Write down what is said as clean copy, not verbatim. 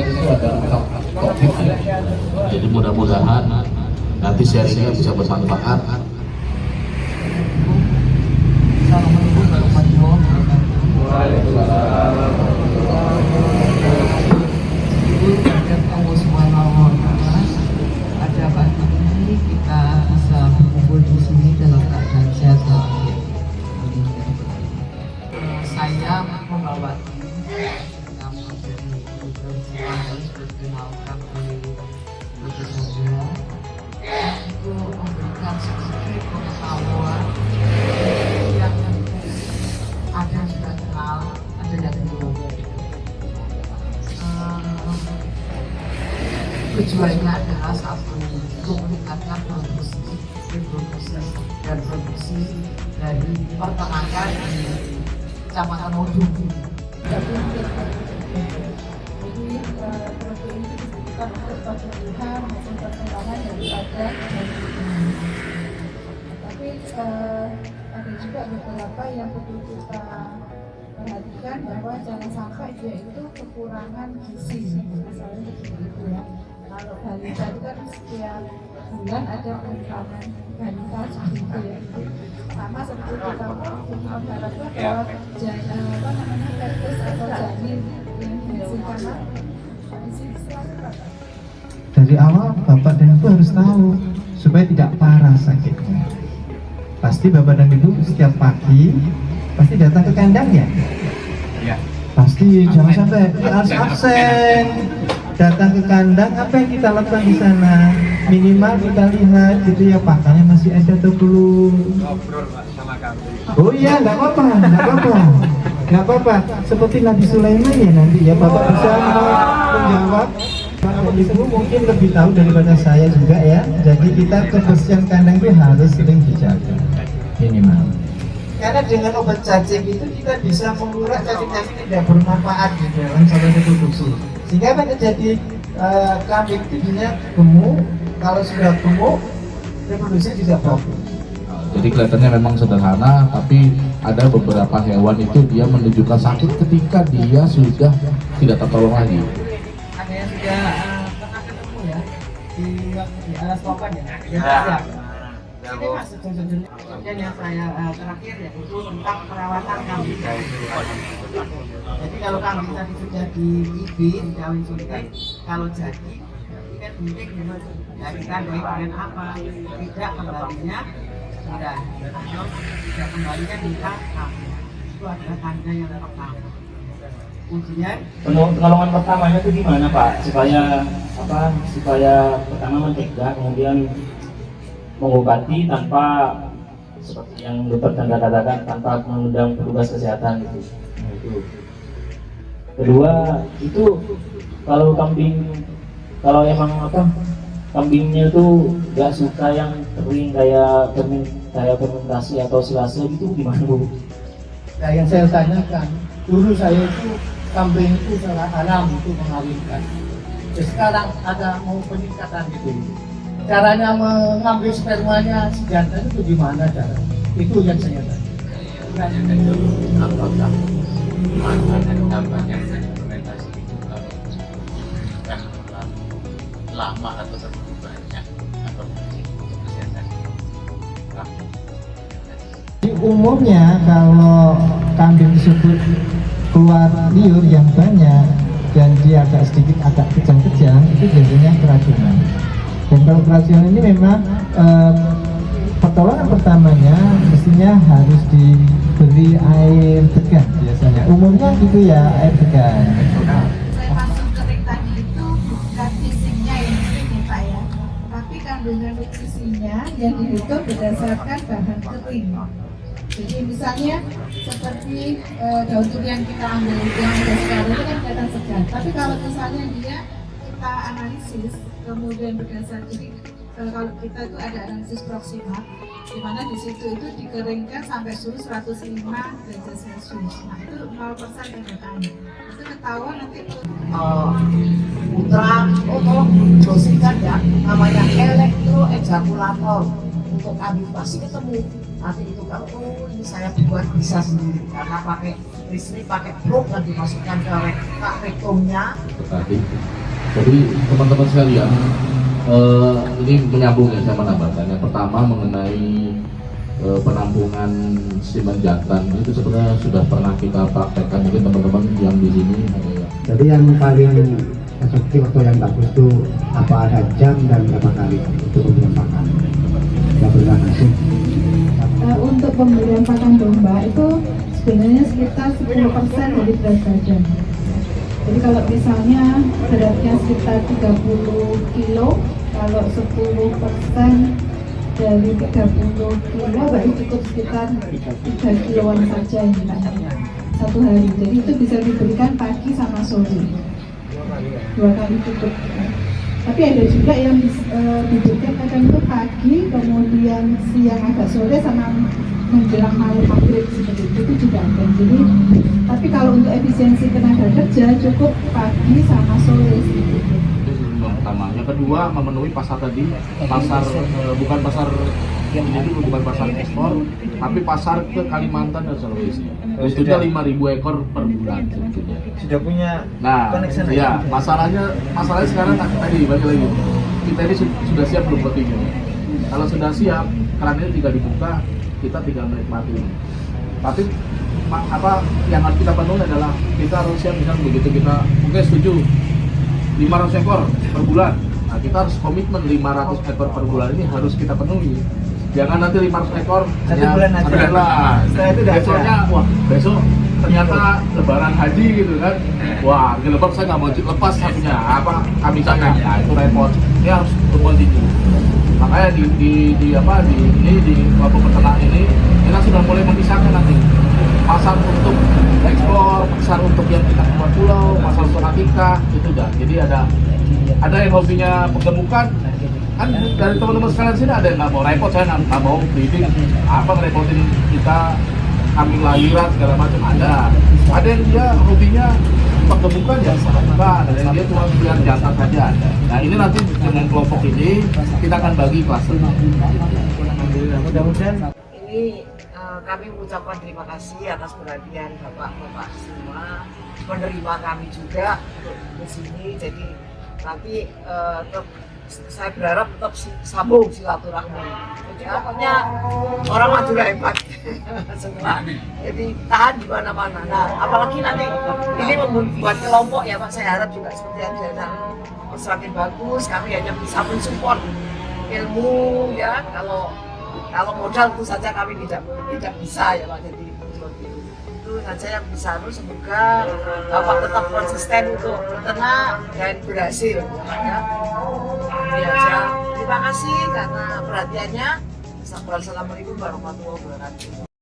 itu adalah COVID ya. Jadi mudah-mudahan nanti sharingnya bisa bermanfaat. Assalamualaikum warahmatullahi wabarakatuh. Ibu dan Allah Subhanahu wa Ta'ala, pada pagi ini kita bisa berkumpul di sini dalam keadaan sehat walafiat. Saya membawa kamu dari harus berkenalkan oleh Dr. Saja untuk memberikan sedikit pengetahuan yang ada yang sudah kenal, ada yang belum. Tujuannya adalah satu, untuk meningkatkan reproduksi dan produksi dari peternakan di Kecamatan Ujung. Jadi protein itu dibutuhkan untuk pertumbuhan maupun perkembangan daripada tapi ada juga beberapa yang perlu kita perhatikan bahwa jangan sampai dia itu kekurangan gizi, misalnya seperti itu ya. Kalau balita itu kan setiap bulan ada pengembangan balita seperti itu ya. Sama seperti kita mengharapkan bahwa fetus atau janin yang dihasilkan dari awal bapak dan ibu harus tahu supaya tidak parah sakitnya. Pasti bapak dan ibu setiap pagi pasti datang ke kandang ya? Ya. Pasti jangan sampai harus absen. Datang ke kandang, apa yang kita lakukan di sana? Minimal kita lihat gitu ya, pakannya masih ada atau belum. Ngobrol sama kambing. Oh iya, nggak apa-apa, nggak apa-apa. Seperti Nabi Sulaiman ya nanti ya, bapak bisa menjawab. Bapak ibu mungkin lebih tahu daripada saya juga ya. Jadi kita kebersihan kandang itu harus sering dijaga minimal. Karena dengan obat cacing itu kita bisa mengurangi cacing-cacing tidak bermanfaat di dalam saluran reproduksi. Sehingga apa terjadi, kambing itu dia gemuk. Kalau sudah gemuk, reproduksi tidak bagus. Jadi kelihatannya memang sederhana, tapi ada beberapa hewan itu dia menunjukkan sakit ketika dia sudah tidak tertolong lagi. Ada yang sudah pernah ketemu ya di alas papan ya? Ini masuk kemudian yang saya terakhir ya itu tentang perawatan kambing. Jadi kalau kambing tadi sudah di IB, dikawin suntik, kalau jadi ini kan penting ya kita dengan apa? Tidak kembalinya sudah atau tidak kembalinya nikah kambing. Itu adalah tanda yang pertama. Kemudian pertolongan pertamanya itu gimana Pak? Supaya pertama mencegah, kemudian mengobati tanpa seperti yang dokter Chandra katakan, tanpa mengundang petugas kesehatan gitu. Nah, itu. Kedua itu kalau emang kambingnya itu nggak suka yang kering kayak fermentasi atau silase gitu, gimana Bu? Nah, yang saya tanyakan, dulu saya itu kambing itu salah alam untuk mengawinkan. Sekarang ada mau peningkatan gitu. Caranya mengambil spermanya si jantan itu gimana cara? Itu yang saya tanya. Apakah ada tambahnya fermentasi itu kalau kan lama atau terlalu banyak atau untuk kesehatan? Umumnya kalau kambing tersebut keluar liur yang banyak dan dia agak kejang-kejang, itu biasanya keracunan. Dan kalau keracunan ini memang pertolongan pertamanya mestinya harus diberi air degan biasanya. Umumnya gitu ya, air degan. saya masuk kering tadi itu bukan fisiknya yang kering ya Pak ya, tapi kandungan nutrisinya yang dihitung berdasarkan bahan kering. Jadi misalnya seperti daun durian kita ambil yang ada sekarang itu kan kelihatan segar, tapi kalau misalnya dia kita analisis kemudian berdasarkan, jadi kalau kita itu ada analisis proksimal di mana di situ itu dikeringkan sampai suhu 105 derajat Celcius. Nah itu 0% kenyataannya. Itu ketahuan nanti putra dosikan ya, namanya elektroejakulator untuk kambing pasti ketemu. Nanti itu kalau ini saya buat bisa sendiri karena pakai istri pakai truk dan dimasukkan ke rektumnya. Tadi. Jadi teman-teman sekalian, ini menyambung ya, saya menambahkan. Yang pertama mengenai penampungan semen jantan itu sebenarnya sudah pernah kita praktekkan, mungkin teman-teman yang di sini ada yang. Jadi yang paling efektif atau yang bagus itu apa ada jam dan berapa kali untuk pemberian pakan? Tidak pernah masuk. Untuk pemberian pakan domba itu sebenarnya sekitar 10% dari berat badan. Jadi kalau misalnya beratnya sekitar 30 kilo, kalau 10% dari 30 kilo baru cukup sekitar 3 kiloan saja yang satu hari. Jadi itu bisa diberikan pagi sama sore, 2 kali cukup. Tapi ada juga yang diberikan kadang itu pagi, kemudian siang agak sore sama menjelang malam maghrib seperti itu juga ada. Jadi tapi kalau untuk efisiensi tenaga kerja cukup pagi sama sore seperti itu. Yang pertama, yang kedua memenuhi pasar tadi, pasar bukan pasar yang ini dulu, bukan pasar ekspor, tapi pasar ke Kalimantan dan Sulawesi. Itu 5.000 ekor per bulan tentunya. Sudah punya Nah, connection ya masalahnya sekarang tadi balik lagi, kita ini sudah siap belum pentingnya. Kalau sudah siap, kerannya tinggal dibuka, kita tinggal menikmati. Tapi apa yang harus kita penuhi adalah kita harus siap, misalnya begitu kita oke setuju 500 ekor per bulan. Nah, kita harus komitmen 500 ekor per bulan ini harus kita penuhi. Jangan nanti 500 ekor Satu bulan aja. Setelah itu udah besoknya, wah besok ternyata lebaran haji gitu kan. Wah, di lebaran saya nggak mau lepas sapinya, apa kamisanya, nah itu repot. Ini harus berkontinu. Makanya di kelompok peternak ini kita sudah mulai memisahkan nanti pasar untuk ekspor, pasar untuk yang kita keluar pulau, pasar untuk akikah itu udah. Jadi ada yang hobinya penggemukan, kan dari teman-teman sekalian sini ada yang nggak mau repot, saya nggak mau breeding apa ngerepotin kita kambing lahiran segala macam, ada yang dia hobinya penggemukan ya bukan, ada yang dia cuma pilihan jantan saja ada. Nah ini nanti dengan kelompok ini kita akan bagi klaster. Mudah-mudahan Ini kami mengucapkan terima kasih atas perhatian bapak-bapak semua, menerima kami juga untuk di sini. Jadi nanti saya berharap tetap sambung silaturahmi. Jadi pokoknya orang Madura hebat semua. Jadi tahan di mana-mana. Nah, apalagi nanti ini membuat kelompok ya Pak. Saya harap juga seperti yang saya semakin bagus. Kami hanya bisa mensupport ilmu ya. Kalau modal itu saja kami tidak bisa ya Pak. Jadi itu saja yang bisa. Semoga Bapak tetap konsisten untuk berternak dan berhasil ya Pak ya. Terima kasih karena perhatiannya. Assalamualaikum warahmatullahi wabarakatuh.